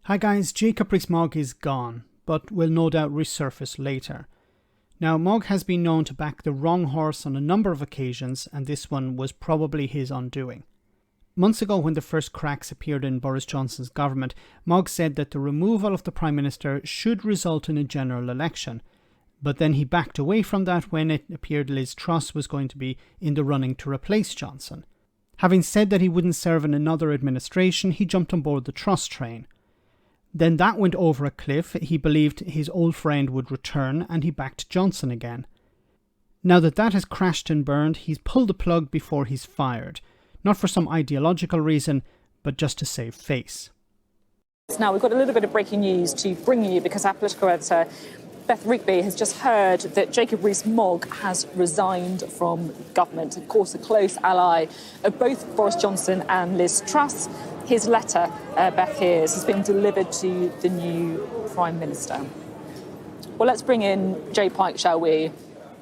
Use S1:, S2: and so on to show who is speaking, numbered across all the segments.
S1: Hi guys, Jacob Rees-Mogg is gone, but will no doubt resurface later. Now, Mogg has been known to back the wrong horse on a number of occasions, and this one was probably his undoing. Months ago, when the first cracks appeared in Boris Johnson's government, Mogg said that the removal of the Prime Minister should result in a general election. But then he backed away from that when it appeared Liz Truss was going to be in the running to replace Johnson. Having said that he wouldn't serve in another administration, he jumped on board the Truss train. Then that went over a cliff. He believed his old friend would return and he backed Johnson again. Now that has crashed and burned, he's pulled the plug before he's fired. Not for some ideological reason, but just to save face.
S2: Now we've got a little bit of breaking news to bring you because our political editor Beth Rigby has just heard that Jacob Rees-Mogg has resigned from government. Of course, a close ally of both Boris Johnson and Liz Truss. His letter, Beth hears, has been delivered to the new Prime Minister. Well, let's bring in Jay Pike, shall we?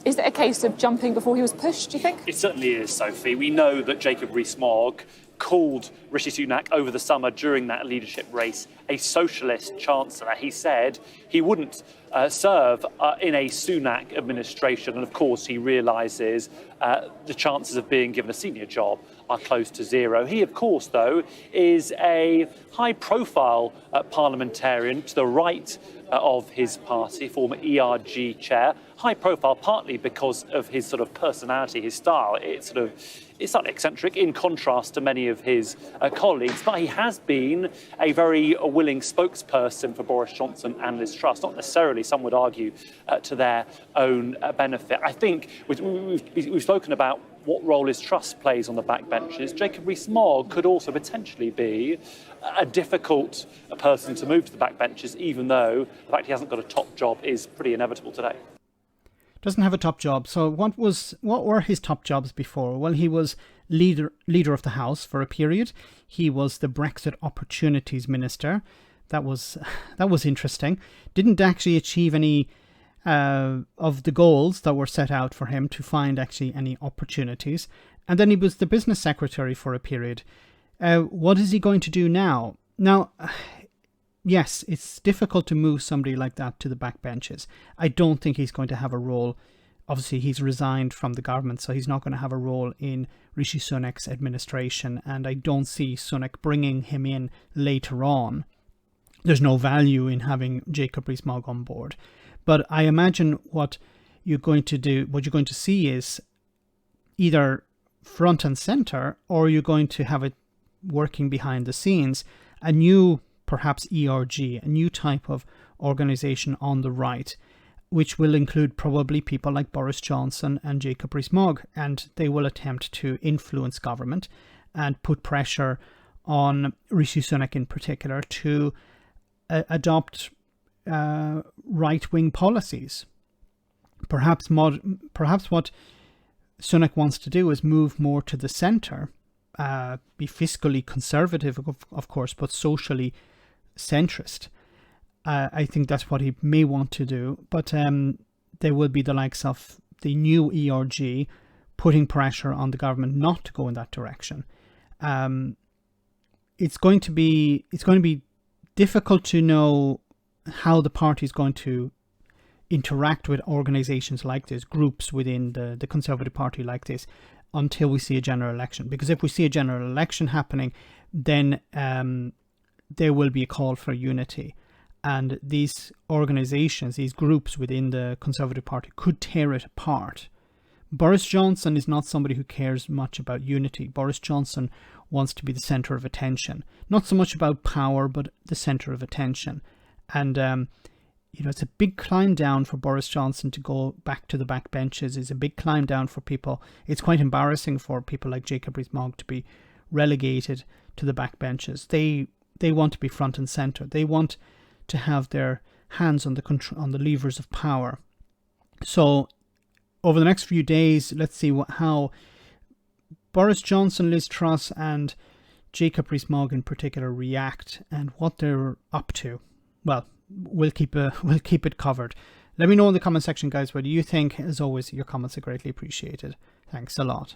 S2: Is it a case of jumping before he was pushed, do you think?
S3: It certainly is, Sophie. We know that Jacob Rees-Mogg called Rishi Sunak over the summer during that leadership race a socialist chancellor. He said he wouldn't serve in a Sunak administration, and of course he realises the chances of being given a senior job are close to zero. He, of course, though, is a high-profile parliamentarian to the right of his party, former ERG chair. High profile partly because of his sort of personality, his style. It's slightly eccentric in contrast to many of his colleagues, but he has been a very willing spokesperson for Boris Johnson and Liz Truss, not necessarily, some would argue, to their own benefit. I think we've spoken about what role Liz Truss plays on the backbenches. Jacob Rees-Mogg could also potentially be a difficult person to move to the backbenches, even though the fact he hasn't got a top job is pretty inevitable today.
S1: Doesn't have a top job. So what were his top jobs before? Well, he was leader of the House for a period. He was the Brexit Opportunities Minister. That was interesting. Didn't actually achieve any of the goals that were set out for him to find actually any opportunities. And then he was the business secretary for a period. What is he going to do now? Now, yes, it's difficult to move somebody like that to the backbenches. I don't think he's going to have a role. Obviously, he's resigned from the government, so he's not going to have a role in Rishi Sunak's administration. And I don't see Sunak bringing him in later on. There's no value in having Jacob Rees-Mogg on board. But I imagine what you're going to see is either front and center, or you're going to have it working behind the scenes, a new, perhaps ERG, a new type of organization on the right, which will include probably people like Boris Johnson and Jacob Rees-Mogg, and they will attempt to influence government and put pressure on Rishi Sunak in particular to adopt right-wing policies. Perhaps what Sunak wants to do is move more to the centre, be fiscally conservative, of course, but socially centrist. I think that's what he may want to do, but there will be the likes of the new ERG putting pressure on the government not to go in that direction. It's going to be difficult to know how the party is going to interact with organisations like this, groups within the Conservative Party like this, until we see a general election. Because if we see a general election happening, then there will be a call for unity. And these organisations, these groups within the Conservative Party could tear it apart. Boris Johnson is not somebody who cares much about unity. Boris Johnson wants to be the centre of attention. Not so much about power, but the centre of attention. And, it's a big climb down for Boris Johnson to go back to the backbenches. It's a big climb down for people. It's quite embarrassing for people like Jacob Rees-Mogg to be relegated to the backbenches. They want to be front and centre. They want to have their hands on the levers of power. So over the next few days, let's see how Boris Johnson, Liz Truss and Jacob Rees-Mogg in particular react and what they're up to. Well, we'll keep it covered. Let me know in the comment section, guys, what do you think. As always, your comments are greatly appreciated. Thanks a lot.